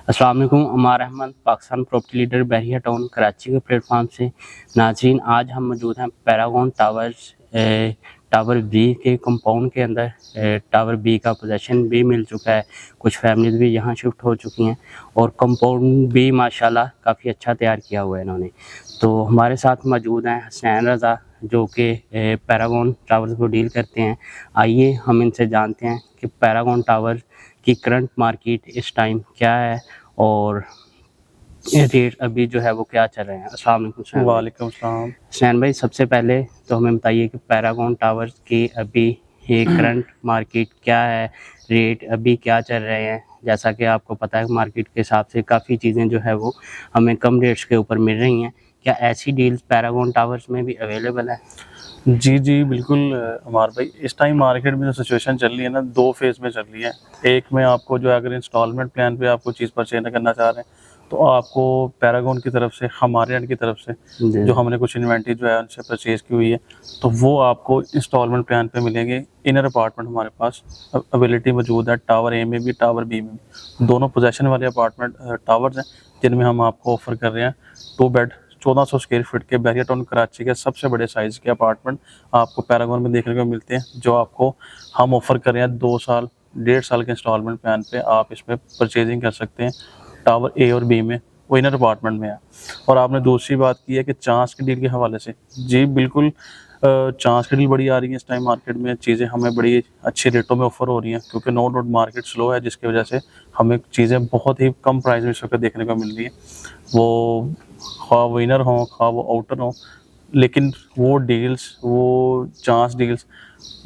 अस्सलाम वालेकुम। अमार Ahmad, Pakistan property leader, बहरिया town Karachi के प्लेटफॉर्म से। नाज़रीन, आज हम मौजूद हैं पैरागॉन टावर्स टावर बी के कंपाउंड के अंदर। टावर बी का पोजेसन भी मिल चुका है, कुछ फैमिलीज भी यहाँ शिफ्ट हो चुकी हैं और कंपाउंड भी माशाल्लाह काफ़ी अच्छा तैयार किया हुआ है इन्होंने। तो हमारे साथ मौजूद हैं हुसैन रज़ा, जो कि पैरागॉन टावर्स को डील करते हैं। आइए हम इनसे जानते हैं कि पैरागॉन टावर की करंट मार्केट इस टाइम क्या है और रेट अभी जो है वो क्या चल रहे हैं। अस्सलाम वालेकुम हुसैन भाई। वालेकुम सलाम। हुसैन भाई, सबसे पहले तो हमें बताइए कि पैरागॉन टावर्स की अभी ये करंट मार्केट क्या है, रेट अभी क्या चल रहे हैं। जैसा कि आपको पता है मार्केट के हिसाब से काफ़ी चीज़ें जो है वो हमें कम रेट्स के ऊपर मिल रही हैं। क्या ऐसी डील्स पैरागॉन टावर्स में भी अवेलेबल है? जी जी बिल्कुल अमार भाई, इस टाइम मार्केट में जो सिचुएशन चल रही है ना, दो फेज़ में चल रही है। एक में आपको जो है, अगर इंस्टॉलमेंट प्लान पे आपको चीज़ परचेज करना चाह रहे हैं तो आपको पैरागॉन की तरफ से, हमारे एंड की तरफ से जो हमने कुछ इन्वेंटरी जो है उनसे परचेज की हुई है, तो वो आपको इंस्टॉलमेंट प्लान पे मिलेंगे। इनर अपार्टमेंट हमारे पास अवेलेबिलिटी मौजूद है, टावर ए में भी टावर बी में भी। दोनों पोजेसन वाले अपार्टमेंट टावर्स हैं जिनमें हम आपको ऑफर कर रहे हैं 2 बेड 1400 स्क्वायर फीट के बहरिया टाउन कराची के सबसे बड़े साइज़ के अपार्टमेंट आपको पैरागॉन में देखने को मिलते हैं, जो आपको हम ऑफर कर रहे हैं 2 साल 1.5 साल के इंस्टॉलमेंट प्लान पे आप इसमें परचेजिंग कर सकते हैं। टावर ए और बी में, वो इनर अपार्टमेंट में है। और आपने दूसरी बात की है कि चांस की डील के हवाले से, जी बिल्कुल, चांस की डील बड़ी आ रही है इस टाइम मार्केट में। चीज़ें हमें बड़ी अच्छे रेटों में ऑफर हो रही हैं, क्योंकि नो डाउट मार्केट स्लो है, जिसकी वजह से हमें चीज़ें बहुत ही कम प्राइस में इस वक्त देखने को मिल रही है। वो ख्वाह वो इनर हों, ख्वाह वो आउटर हों, लेकिन वो डील्स, वो चांस डील्स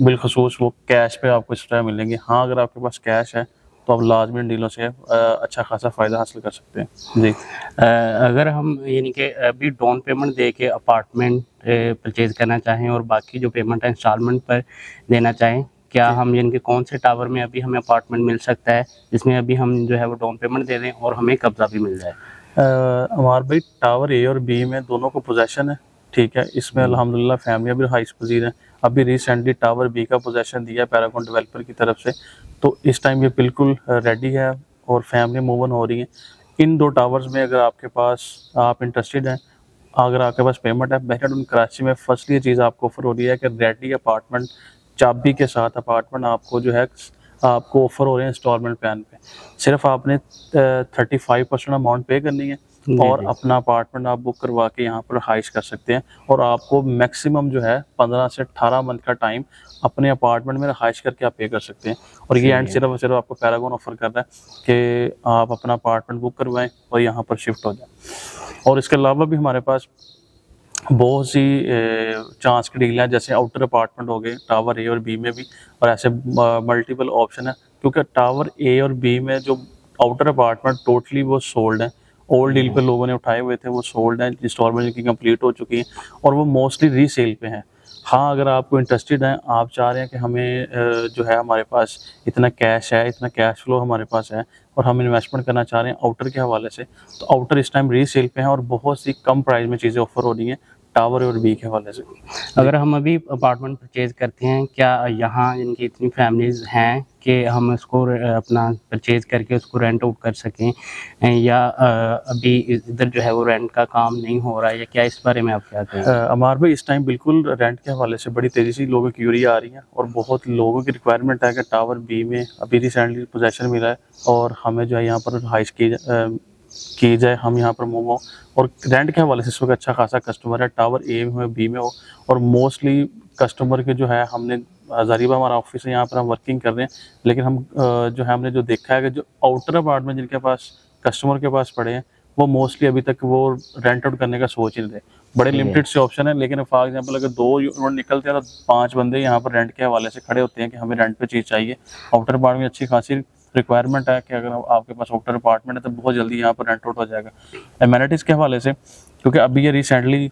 बिलखसूस वो कैश पे आपको इस तरह मिलेंगे। हाँ, अगर आपके पास कैश है तो आप लाजमी डीलों से अच्छा खासा फ़ायदा हासिल कर सकते हैं। जी, अगर हम यानी कि अभी डाउन पेमेंट दे के अपार्टमेंट परचेज करना चाहें और बाकी जो पेमेंट है इंस्टॉलमेंट पर देना चाहें, क्या जी। हम यानी कि कौन से टावर में अभी हमें अपार्टमेंट मिल सकता है जिसमें अभी हम जो है वो डाउन पेमेंट दे दें और हमें कब्जा भी मिल जाए? हमारे भाई टावर ए और बी में दोनों को पोजेसन है, ठीक है। इसमें अल्हम्दुलिल्लाह फैमिलियाँ भी हाइस पजीर हैं। अभी रिसेंटली टावर बी का पोजेसन दिया है पैरागॉन डेवलपर की तरफ से, तो इस टाइम ये बिल्कुल रेडी है और फैमिली मूव ऑन हो रही हैं। इन दो टावर्स में अगर आपके पास, आप इंटरेस्टेड हैं, अगर आपके पास पेमेंट है, बेहतर कराची में फर्स्टली ये चीज़ आपको ऑफर हो रही है कि रेडी अपार्टमेंट, चाबी के साथ अपार्टमेंट आपको जो है आपको ऑफर हो रहे हैं इंस्टॉलमेंट प्लान पे। सिर्फ आपने 35% अमाउंट पे करनी है और जी। अपना अपार्टमेंट आप बुक करवा के यहाँ पर हाइस कर सकते हैं। और आपको मैक्सिमम जो है 15 से 18 मंथ का टाइम अपने अपार्टमेंट में हाइस करके आप पे कर सकते हैं। और ये सही एंड है। सिर्फ और सिर्फ आपको पैरागॉन ऑफर कर रहा है कि आप अपना अपार्टमेंट बुक करवाएं और यहाँ पर शिफ्ट हो जाएं। और इसके अलावा भी हमारे पास बहुत सी चांस की डील है, जैसे आउटर अपार्टमेंट हो गए टावर ए और बी में भी, और ऐसे मल्टीपल ऑप्शन है। क्योंकि टावर ए और बी में जो आउटर अपार्टमेंट टोटली वो सोल्ड है, ओल्ड डील पे लोगों ने उठाए हुए थे, वो सोल्ड हैं, इंस्टॉलमेंट की कंप्लीट हो चुकी है और वो मोस्टली रीसेल पे हैं। हाँ, अगर आपको इंटरेस्टेड हैं, आप चाह रहे हैं कि हमें जो है हमारे पास इतना कैश है, इतना कैश फ्लो हमारे पास है और हम इन्वेस्टमेंट करना चाह रहे हैं आउटर के हवाले से, तो आउटर इस टाइम रीसेल पे हैं और बहुत सी कम प्राइस में चीज़ें ऑफर हो रही हैं टावर और बी के हवाले से। अगर हम अभी अपार्टमेंट परचेज करते हैं, क्या यहाँ इनकी इतनी फैमिलीज हैं कि हम उसको अपना परचेज करके उसको रेंट आउट कर सकें, या अभी इधर जो है वो रेंट का काम नहीं हो रहा है, या क्या इस बारे में आप क्या कहेंगे? अमार भाई, इस टाइम बिल्कुल रेंट के हवाले से बड़ी तेज़ी से लोगों की क्यूरी आ रही है और बहुत लोगों की रिक्वायरमेंट है कि टावर बी में अभी रिसेंटली पोजेसन मिला है और हमें जो है यहाँ पर हाइस की जाए, हम यहाँ पर मूव हो। और रेंट के हवाले से इस वक्त अच्छा खासा कस्टमर है, टावर ए में हो बी में हो। और मोस्टली कस्टमर के जो है, हमने ज़रीबा हमारा ऑफिस है, यहाँ पर हम वर्किंग कर रहे हैं, लेकिन हम जो है हमने जो देखा है कि जो आउटर अपार्टमेंट जिनके पास कस्टमर के पास पड़े हैं, वो मोस्टली अभी तक वो रेंट आउट करने का सोच ही नहीं रहे। बड़े सही है। लिमिटेड से ऑप्शन है, लेकिन फॉर एग्जांपल अगर 2 यूनिट निकलते हैं तो 5 बंदे यहाँ पर रेंट के हवाले से खड़े होते हैं कि हमें रेंट पे चीज़ चाहिए। आउटर अपार्टमेंट में अच्छी खासी रिक्वायरमेंट है कि अगर आपके पास आउटर अपार्टमेंट है तो बहुत जल्दी यहाँ पर रेंट आउट हो जाएगा। एमेनिटीज़ के हवाले से, क्योंकि अभी ये रिसेंटली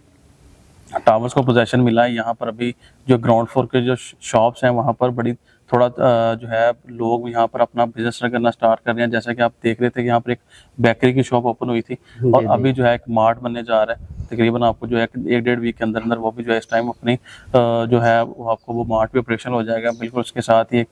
टावर्स को पोजेसन मिला है, यहाँ पर अभी जो ग्राउंड फ्लोर के जो शॉप्स हैं वहाँ पर बड़ी थोड़ा जो है लोग यहाँ पर अपना बिजनेस करना स्टार्ट कर रहे हैं। जैसा कि आप देख रहे थे कि यहाँ पर एक बेकरी की शॉप ओपन हुई थी और जी। अभी जो है एक मार्ट बनने जा रहा है, तकरीबन आपको जो है 1-1.5 वीक के अंदर अंदर वो भी जो है इस टाइम अपनी जो है वो आपको वो मार्ट भी ऑपरेशन हो जाएगा। बिल्कुल उसके साथ ही एक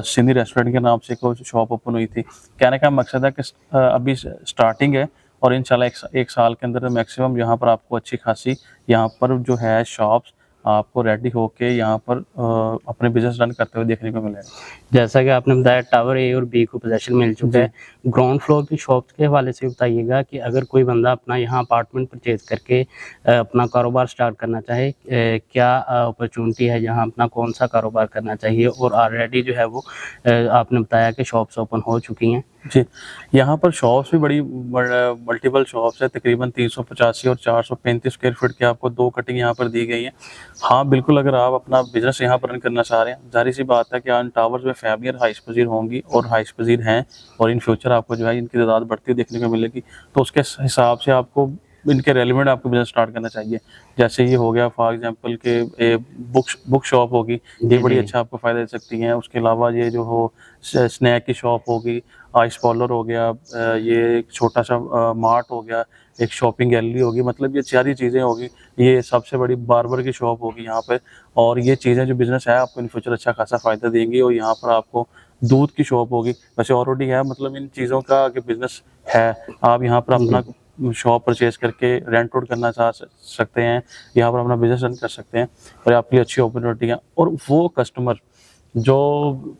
सिंधी रेस्टोरेंट के नाम से एक शॉप ओपन हुई थी। कहने का मकसद है कि अभी स्टार्टिंग है और इंशाल्लाह एक साल के अंदर मैक्सिमम यहाँ पर आपको अच्छी खासी यहाँ पर जो है शॉप्स आपको रेडी होके यहाँ पर अपने बिजनेस रन करते हुए देखने को मिलेगा। जैसा कि आपने बताया टावर ए और बी को पोजेशन मिल चुका है, ग्राउंड फ्लोर की शॉप्स के हवाले से बताइएगा कि अगर कोई बंदा अपना यहाँ अपार्टमेंट परचेज करके अपना कारोबार स्टार्ट करना चाहे, क्या अपॉर्चुनिटी है यहाँ, अपना कौन सा कारोबार करना चाहिए, और ऑलरेडी जो है वो आपने बताया कि शॉप्स ओपन हो चुकी हैं। जी, यहाँ पर शॉप्स भी बड़ी मल्टीपल शॉप्स है, तकरीबन 385 और 435 स्क्वायर फीट की आपको 2 कटिंग यहाँ पर दी गई है। हाँ बिल्कुल, अगर आप अपना बिजनेस यहाँ पर रन करना चाह रहे हैं, जाहिर सी बात है कि आन टावर्स में फैमिलियाँ हाइस पजीर होंगी और हाइस पजीर हैं और इन फ्यूचर आपको जो है इनकी तादाद बढ़ती हुई देखने को मिलेगी। तो उसके हिसाब से आपको इनके रेलिवेंट आपको बिजनेस स्टार्ट करना चाहिए। जैसे ये हो गया फॉर एग्जांपल के बुक शॉप होगी, ये बड़ी अच्छा आपको फ़ायदा दे सकती हैं। उसके अलावा ये जो हो स्नैक की शॉप होगी, आइस पार्लर हो गया, ये एक छोटा सा मार्ट हो गया, एक शॉपिंग गैलरी होगी, मतलब ये सारी चीज़ें होगी। ये सबसे बड़ी बार्बर की शॉप होगी यहाँ पे, और ये चीज़ें जो बिज़नेस है आपको इन फ्यूचर अच्छा खासा फ़ायदा देंगी। और यहाँ पर आपको दूध की शॉप होगी, वैसे ऑलरेडी है, मतलब इन चीज़ों का कि बिज़नेस है, आप यहाँ पर अपना शॉप परचेज करके रेंट आउट करना चाह सकते हैं, यहाँ पर अपना बिजनेस रन कर सकते हैं और आपकी अच्छी अपॉर्चुनिटी है। और वो कस्टमर जो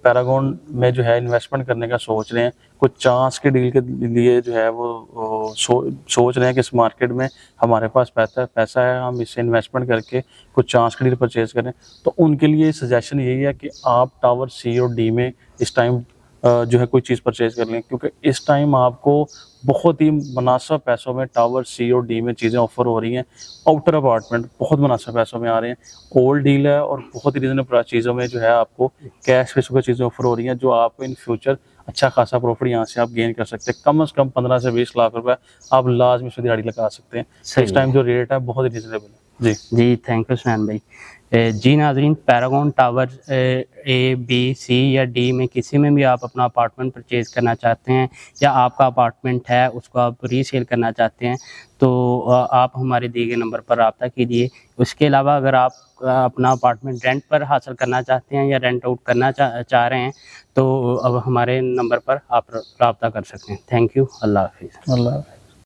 पैरागॉन में जो है इन्वेस्टमेंट करने का सोच रहे हैं, कुछ चांस के डील के लिए जो है वो सोच रहे हैं कि इस मार्केट में हमारे पास पैसा है, हम इससे इन्वेस्टमेंट करके कुछ चांस के डील परचेज करें, तो उनके लिए सजेशन यही है कि आप टावर सी और डी में इस टाइम जो है कोई चीज़ परचेज कर लें, क्योंकि इस टाइम आपको बहुत ही मुनासिब पैसों में टावर सी और डी में चीज़ें ऑफर हो रही हैं। आउटर अपार्टमेंट बहुत मुनासिब पैसों में आ रहे हैं, ओल्ड डील है और बहुत ही रीजनेबल चीज़ों में जो है आपको कैश बेस पर चीज़ें ऑफर हो रही हैं, जो आपको इन फ्यूचर अच्छा खासा प्रॉफिट यहाँ से आप गेन कर सकते हैं। कम से कम 15 से 20 लाख रुपए आप लाजमी से दिहाड़ी लगा सकते हैं। इस टाइम जो रेट है बहुत ही रीजनेबल है। जी थैंक यू सुनैन भाई। जी नाजरीन, Paragon tower A B C या डी में किसी में भी आप अपना अपार्टमेंट परचेज़ करना चाहते हैं या आपका अपार्टमेंट है उसको आप रीसेल करना चाहते हैं, तो आप हमारे दिए गए नंबर पर रब्ता कीजिए। उसके अलावा अगर आप अपना अपार्टमेंट रेंट पर हासिल करना चाहते हैं या रेंट आउट करना चाह रहे हैं, तो अब हमारे नंबर पर आप रब्ता कर सकते हैं। Thank you. अल्लाह हाफिज़। अल्लाह।